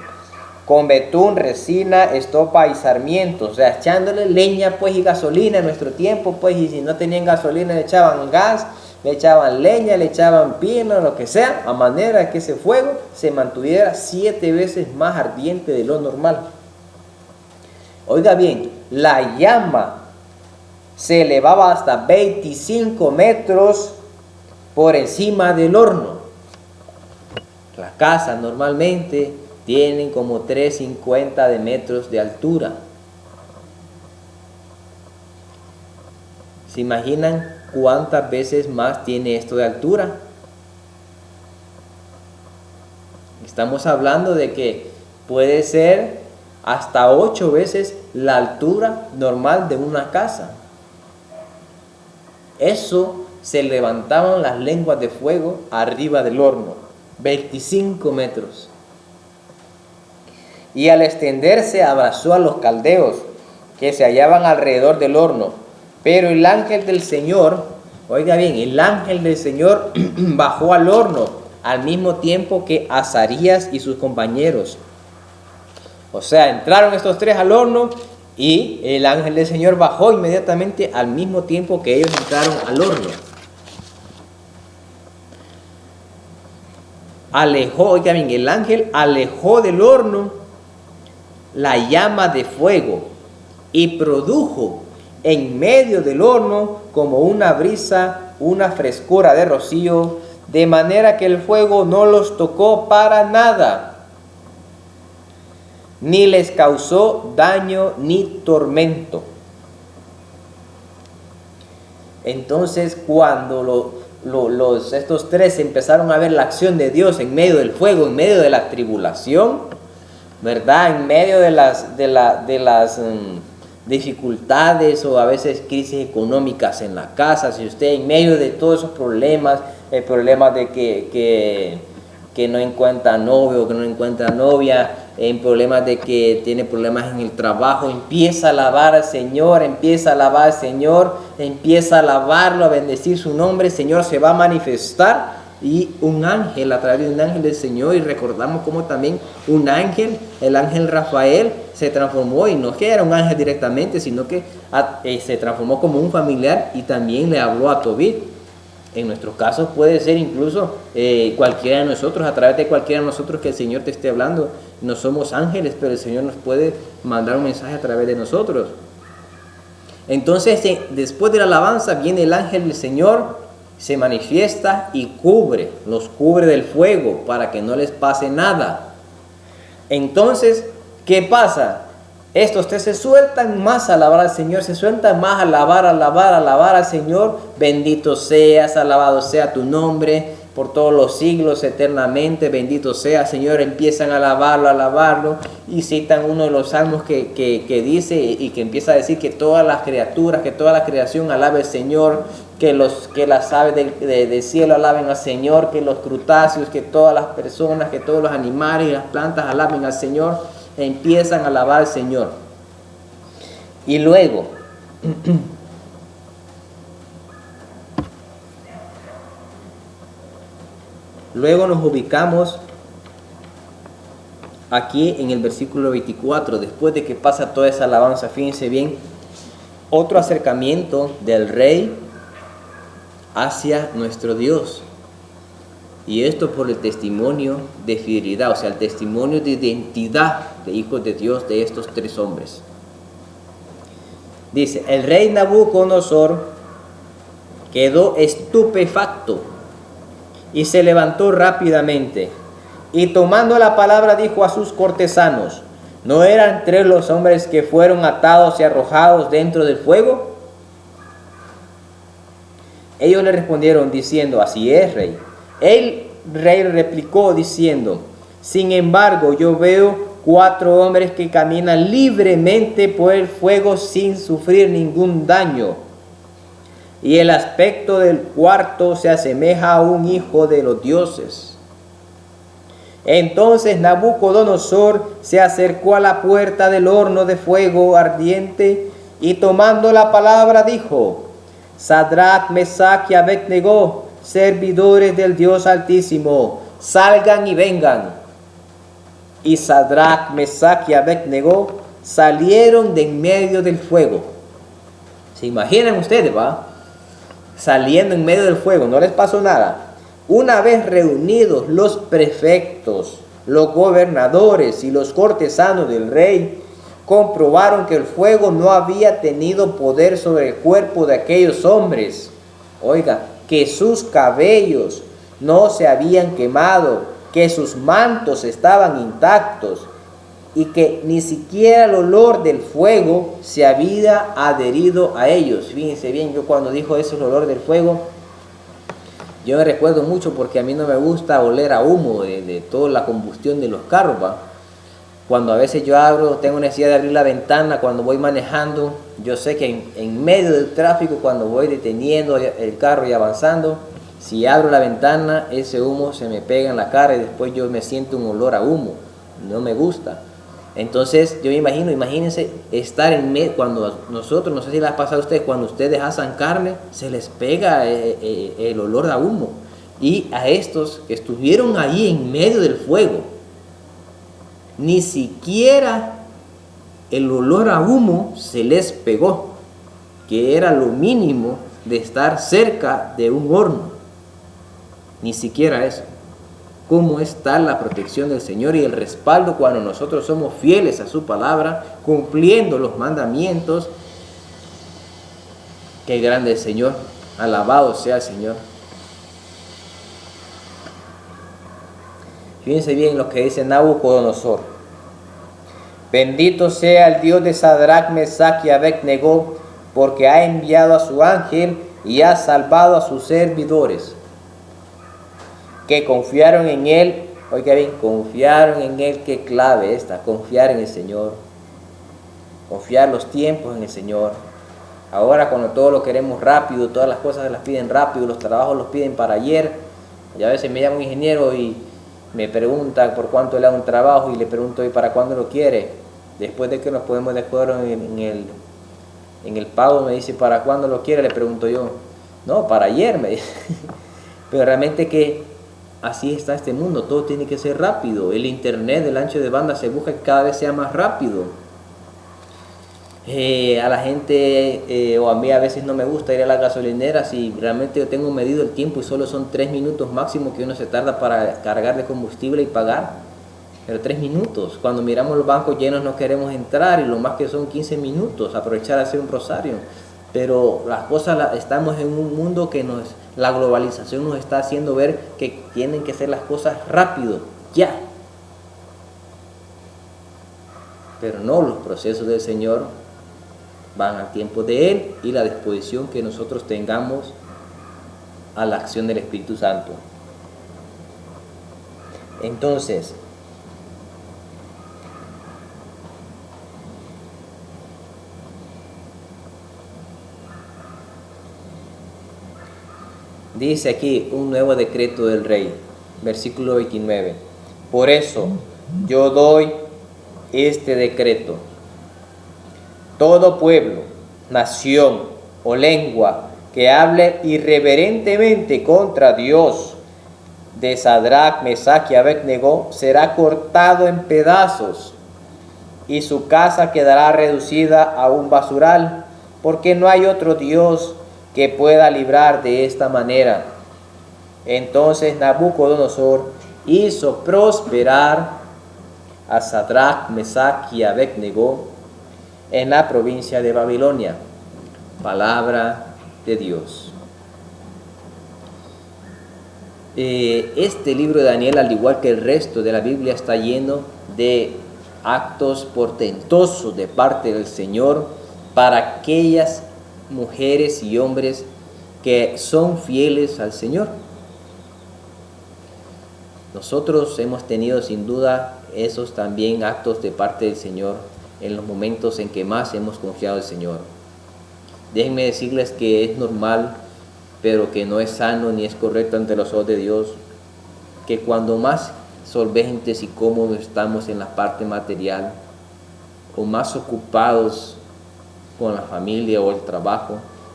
con betún, resina, estopa y sarmientos, o sea, echándole leña pues y gasolina en nuestro tiempo pues, y si no tenían gasolina le echaban gas, le echaban leña, le echaban pino, lo que sea, a manera que ese fuego se mantuviera 7 veces más ardiente de lo normal. Oiga bien, la llama se elevaba hasta 25 metros por encima del horno. La casa normalmente tienen como 350 de metros de altura. ¿Se imaginan cuántas veces más tiene esto de altura? Estamos hablando de que puede ser hasta 8 veces la altura normal de una casa. Eso se levantaban las lenguas de fuego arriba del horno, 25 metros. Y al extenderse abrazó a los caldeos que se hallaban alrededor del horno. Pero el ángel del Señor, oiga bien, el ángel del Señor bajó al horno al mismo tiempo que Azarías y sus compañeros. O sea, entraron estos 3 al horno y el ángel del Señor bajó inmediatamente al mismo tiempo que ellos entraron al horno. Alejó, oiga bien, el ángel alejó del horno la llama de fuego y produjo en medio del horno como una brisa, una frescura de rocío, de manera que el fuego no los tocó para nada, ni les causó daño ni tormento. Entonces cuando estos 3 empezaron a ver la acción de Dios en medio del fuego, en medio de la tribulación, ¿verdad? En medio de las dificultades o a veces crisis económicas en la casa, si usted en medio de todos esos problemas, el problema de que no encuentra novio, que no encuentra novia, en problemas de que tiene problemas en el trabajo, empieza a alabar al Señor, empieza a alabar al Señor, empieza a alabarlo, a bendecir su nombre, el Señor se va a manifestar. Y un ángel, a través de un ángel del Señor, y recordamos cómo también un ángel, el ángel Rafael, se transformó, y no es que era un ángel directamente, sino que se transformó como un familiar y también le habló a Tobit. En nuestros casos puede ser incluso cualquiera de nosotros, a través de cualquiera de nosotros que el Señor te esté hablando. No somos ángeles, pero el Señor nos puede mandar un mensaje a través de nosotros. Entonces, después de la alabanza, viene el ángel del Señor, se manifiesta y los cubre del fuego para que no les pase nada. Entonces, ¿qué pasa? Estos se sueltan más a alabar al Señor, se sueltan más a alabar al Señor. Bendito seas, alabado sea tu nombre por todos los siglos eternamente. Bendito sea, Señor. Empiezan a alabarlo y citan uno de los salmos que dice y que empieza a decir que todas las criaturas, que toda la creación alabe al Señor, que las aves del cielo alaben al Señor, que los crustáceos, que todas las personas, que todos los animales y las plantas alaben al Señor. Empiezan a alabar al Señor. Y luego nos ubicamos aquí en el versículo 24, después de que pasa toda esa alabanza. Fíjense bien, otro acercamiento del rey hacia nuestro Dios. Y esto por el testimonio de fidelidad, o sea, el testimonio de identidad de hijos de Dios de estos tres hombres. Dice, el rey Nabucodonosor quedó estupefacto y se levantó rápidamente. Y tomando la palabra dijo a sus cortesanos, ¿no eran tres los hombres que fueron atados y arrojados dentro del fuego? Ellos le respondieron diciendo, así es, rey. El rey replicó diciendo, sin embargo, yo veo 4 hombres que caminan libremente por el fuego sin sufrir ningún daño. Y el aspecto del cuarto se asemeja a un hijo de los dioses. Entonces Nabucodonosor se acercó a la puerta del horno de fuego ardiente y tomando la palabra dijo, Sadrach, Mesach y Abednego, servidores del Dios Altísimo, salgan y vengan. Y Sadrach, Mesach y Abednego salieron de en medio del fuego. ¿Se imaginan ustedes, va? Saliendo en medio del fuego, no les pasó nada. Una vez reunidos los prefectos, los gobernadores y los cortesanos del rey, comprobaron que el fuego no había tenido poder sobre el cuerpo de aquellos hombres. Oiga, que sus cabellos no se habían quemado, que sus mantos estaban intactos y que ni siquiera el olor del fuego se había adherido a ellos. Fíjense bien, yo cuando dijo eso, el olor del fuego, yo me recuerdo mucho porque a mí no me gusta oler a humo de toda la combustión de los carros, ¿va? Cuando a veces yo tengo necesidad de abrir la ventana cuando voy manejando, yo sé que en medio del tráfico, cuando voy deteniendo el carro y avanzando, si abro la ventana, ese humo se me pega en la cara y después yo me siento un olor a humo. No me gusta. Entonces yo me imagínense estar en medio, cuando nosotros, no sé si les ha pasado a ustedes, cuando ustedes asan carne, se les pega el olor a humo. Y a estos que estuvieron ahí en medio del fuego, ni siquiera el olor a humo se les pegó, que era lo mínimo de estar cerca de un horno. Ni siquiera eso. ¿Cómo está la protección del Señor y el respaldo cuando nosotros somos fieles a su palabra, cumpliendo los mandamientos? Qué grande el Señor, alabado sea el Señor. Fíjense bien lo que dice Nabucodonosor. Bendito sea el Dios de Sadrach, Mesach y Abednego, porque ha enviado a su ángel y ha salvado a sus servidores, que confiaron en él. Oiga bien, confiaron en él. Qué clave esta, confiar en el Señor. confiar los tiempos en el Señor. Ahora cuando todo lo queremos rápido, todas las cosas se las piden rápido, los trabajos los piden para ayer, y a veces me llama un ingeniero y me pregunta por cuánto le hago un trabajo y le pregunto ¿y para cuándo lo quiere? Después de que nos ponemos de acuerdo en el pago me dice ¿para cuándo lo quiere? Le pregunto yo, no, para ayer me dice. Pero realmente que así está este mundo, todo tiene que ser rápido. El internet, el ancho de banda se busca que cada vez sea más rápido. A la gente o a mí a veces no me gusta ir a la gasolinera si realmente yo tengo medido el tiempo y solo son 3 minutos máximo que uno se tarda para cargar de combustible y pagar. Pero 3 minutos. Cuando miramos los bancos llenos no queremos entrar y lo más que son 15 minutos, aprovechar a hacer un rosario. Pero las cosas, estamos en un mundo que la globalización nos está haciendo ver que tienen que ser las cosas rápido, ya. Pero no, los procesos del Señor van al tiempo de Él y la disposición que nosotros tengamos a la acción del Espíritu Santo. Entonces, dice aquí un nuevo decreto del rey, versículo 29. Por eso yo doy este decreto. Todo pueblo, nación o lengua que hable irreverentemente contra Dios de Sadrach, Mesach y Abed-Nego será cortado en pedazos y su casa quedará reducida a un basural, porque no hay otro Dios que pueda librar de esta manera. Entonces Nabucodonosor hizo prosperar a Sadrach, Mesach y Abed-Nego en la provincia de Babilonia. Palabra de Dios. Este libro de Daniel, al igual que el resto de la Biblia, está lleno de actos portentosos de parte del Señor para aquellas mujeres y hombres que son fieles al Señor. Nosotros hemos tenido sin duda esos también actos de parte del Señor en los momentos en que más hemos confiado en el Señor. Déjenme decirles que es normal, pero que no es sano ni es correcto ante los ojos de Dios, que cuando más solventes y cómodos estamos en la parte material, o más ocupados con la familia o el trabajo,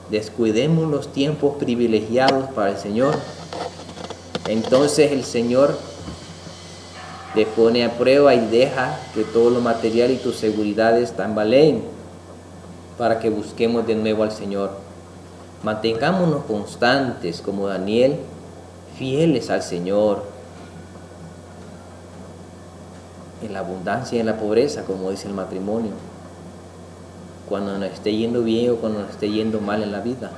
descuidemos los tiempos privilegiados para el Señor. Entonces el Señor te pone a prueba y deja que todo lo material y tus seguridades tambaleen para que busquemos de nuevo al Señor. Mantengámonos constantes como Daniel, fieles al Señor, en la abundancia y en la pobreza, como dice el matrimonio, cuando nos esté yendo bien o cuando nos esté yendo mal en la vida.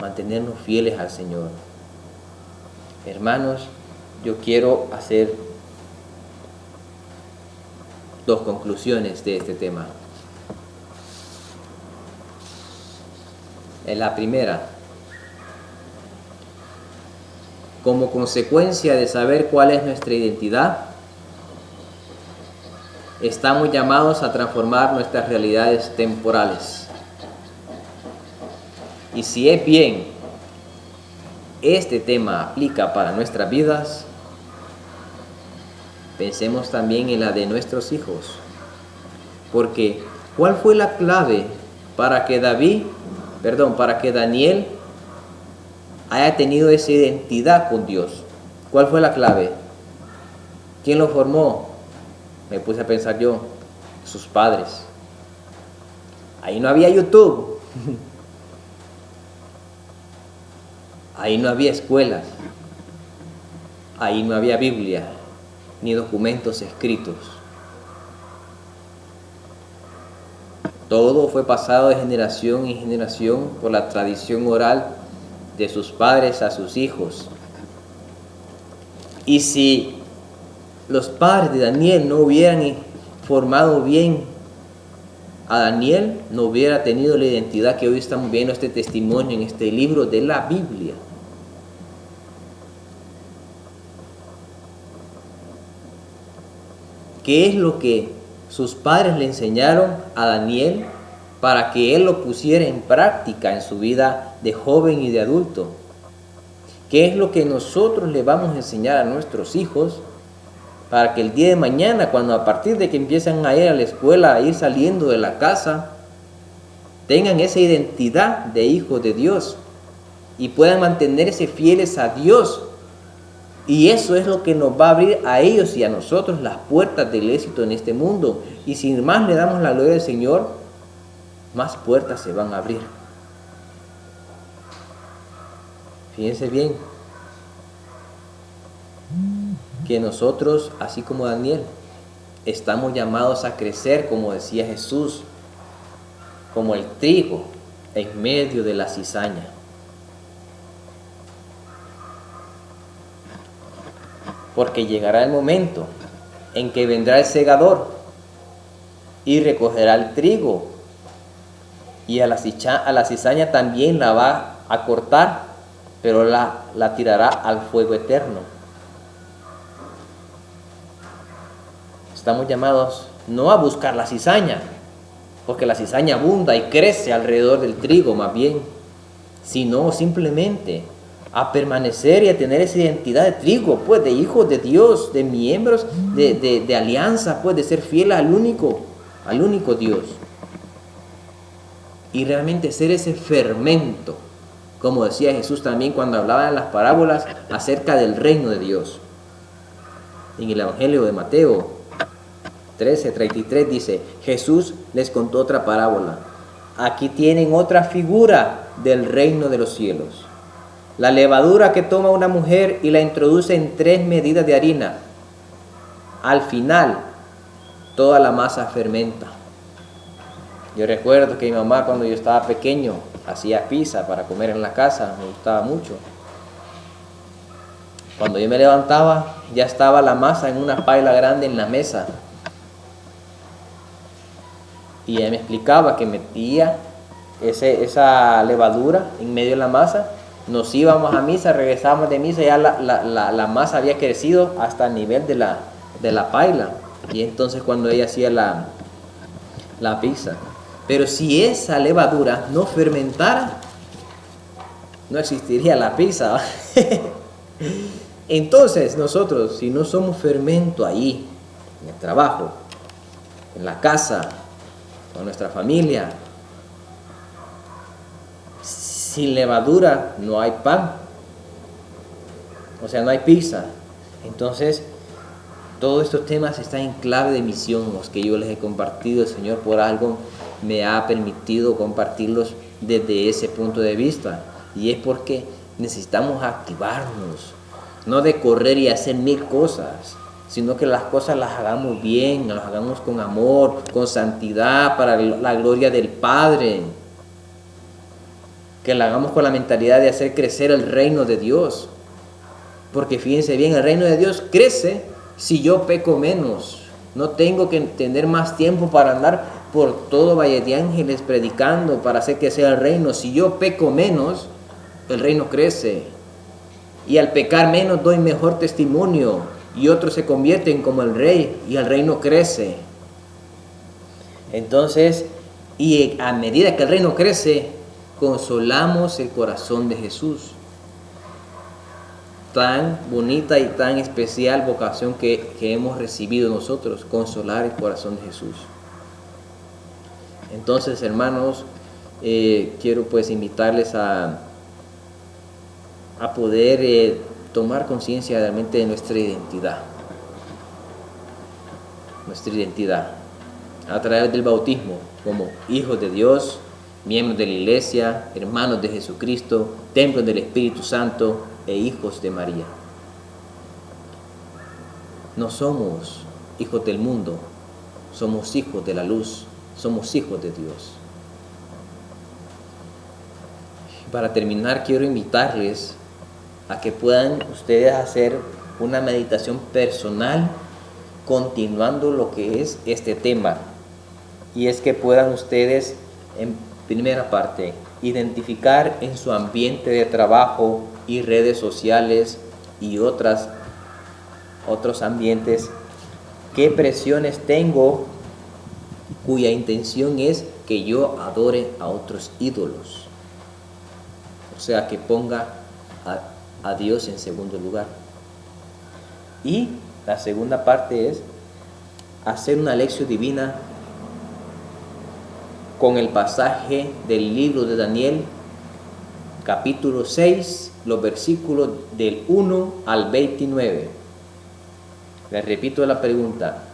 Mantenernos fieles al Señor. Hermanos, yo quiero hacer 2 conclusiones de este tema. La primera, como consecuencia de saber cuál es nuestra identidad, estamos llamados a transformar nuestras realidades temporales. Y si es bien, este tema aplica para nuestras vidas, pensemos también en la de nuestros hijos. Porque, ¿cuál fue la clave para que Daniel haya tenido esa identidad con Dios? ¿Cuál fue la clave? ¿Quién lo formó? Me puse a pensar yo, sus padres. Ahí no había YouTube. Ahí no había escuelas. Ahí no había Biblia, ni documentos escritos. Todo fue pasado de generación en generación por la tradición oral de sus padres a sus hijos. Y si los padres de Daniel no hubieran formado bien a Daniel, no hubiera tenido la identidad que hoy estamos viendo este testimonio en este libro de la Biblia. ¿Qué es lo que sus padres le enseñaron a Daniel para que él lo pusiera en práctica en su vida de joven y de adulto. ¿Qué es lo que nosotros le vamos a enseñar a nuestros hijos para que el día de mañana, cuando a partir de que empiezan a ir a la escuela, a ir saliendo de la casa, tengan esa identidad de hijos de Dios y puedan mantenerse fieles a Dios? Y eso es lo que nos va a abrir a ellos y a nosotros las puertas del éxito en este mundo. Y si más le damos la gloria al Señor, más puertas se van a abrir. Fíjense bien que nosotros, así como Daniel, estamos llamados a crecer, como decía Jesús, como el trigo en medio de la cizaña. Porque llegará el momento en que vendrá el segador y recogerá el trigo, y a la cizaña también la va a cortar, pero la tirará al fuego eterno. Estamos llamados no a buscar la cizaña, porque la cizaña abunda y crece alrededor del trigo más bien, sino simplemente a permanecer y a tener esa identidad de trigo, pues de hijos de Dios, de miembros de alianza, pues de ser fiel al único Dios. Y realmente ser ese fermento, como decía Jesús también cuando hablaba en las parábolas acerca del reino de Dios. En el Evangelio de Mateo 13:33 dice, Jesús les contó otra parábola. Aquí tienen otra figura del reino de los cielos. La levadura que toma una mujer y la introduce en 3 medidas de harina. Al final, toda la masa fermenta. Yo recuerdo que mi mamá, cuando yo estaba pequeño, hacía pizza para comer en la casa, me gustaba mucho. Cuando yo me levantaba, ya estaba la masa en una paila grande en la mesa. Y ella me explicaba que metía esa levadura en medio de la masa. Nos íbamos a misa, regresábamos de misa, ya la masa había crecido hasta el nivel de la paila. Y entonces cuando ella hacía la pizza. Pero si esa levadura no fermentara, no existiría la pizza. Entonces nosotros, si no somos fermento ahí, en el trabajo, en la casa, con nuestra familia, sin levadura no hay pan, o sea, no hay pizza. Entonces, todos estos temas están en clave de misión, los que yo les he compartido. El Señor por algo me ha permitido compartirlos desde ese punto de vista, y es porque necesitamos activarnos, no de correr y hacer 1000 cosas, sino que las cosas las hagamos bien, las hagamos con amor, con santidad, para la gloria del Padre. Que la hagamos con la mentalidad de hacer crecer el reino de Dios. Porque fíjense bien, el reino de Dios crece si yo peco menos. No tengo que tener más tiempo para andar por todo Valle de Ángeles predicando para hacer que sea el reino. Si yo peco menos, el reino crece. Y al pecar menos doy mejor testimonio. Y otros se convierten como el rey y el reino crece. Entonces, y a medida que el reino crece, consolamos el corazón de Jesús. Tan bonita y tan especial vocación que hemos recibido nosotros, consolar el corazón de Jesús. Entonces, hermanos, quiero pues invitarles a poder tomar conciencia realmente de nuestra identidad. Nuestra identidad a través del bautismo como hijos de Dios, miembros de la iglesia, hermanos de Jesucristo, templos del Espíritu Santo e hijos de María. No somos hijos del mundo, somos hijos de la luz, somos hijos de Dios. Para terminar, quiero invitarles a que puedan ustedes hacer una meditación personal continuando lo que es este tema. Y es que puedan ustedes, en primera parte, identificar en su ambiente de trabajo y redes sociales y otros ambientes qué presiones tengo cuya intención es que yo adore a otros ídolos. O sea, que ponga a Dios en segundo lugar. Y la segunda parte es hacer una lección divina con el pasaje del libro de Daniel, capítulo 6, los versículos del 1 al 29. Les repito la pregunta.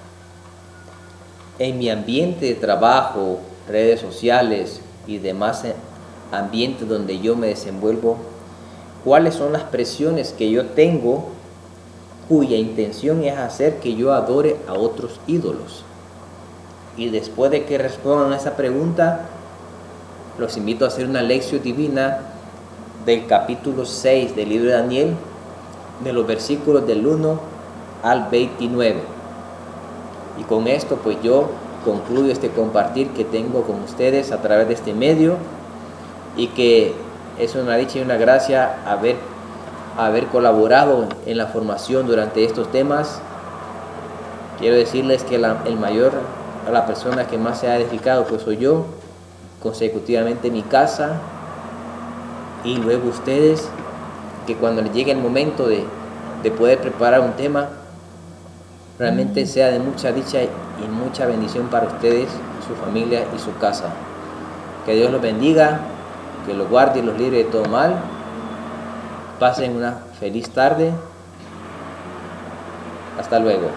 En mi ambiente de trabajo, redes sociales y demás ambientes donde yo me desenvuelvo, ¿cuáles son las presiones que yo tengo cuya intención es hacer que yo adore a otros ídolos? Y después de que respondan a esa pregunta, los invito a hacer una lección divina del capítulo 6 del libro de Daniel, de los versículos del 1 al 29. Y con esto pues yo concluyo este compartir que tengo con ustedes a través de este medio, y que es una dicha y una gracia haber colaborado en la formación durante estos temas. Quiero decirles que la persona que más se ha edificado pues soy yo, consecutivamente mi casa, y luego ustedes, que cuando les llegue el momento de poder preparar un tema, realmente sea de mucha dicha y mucha bendición para ustedes, su familia y su casa. Que Dios los bendiga, que los guarde y los libre de todo mal. Pasen una feliz tarde. Hasta luego.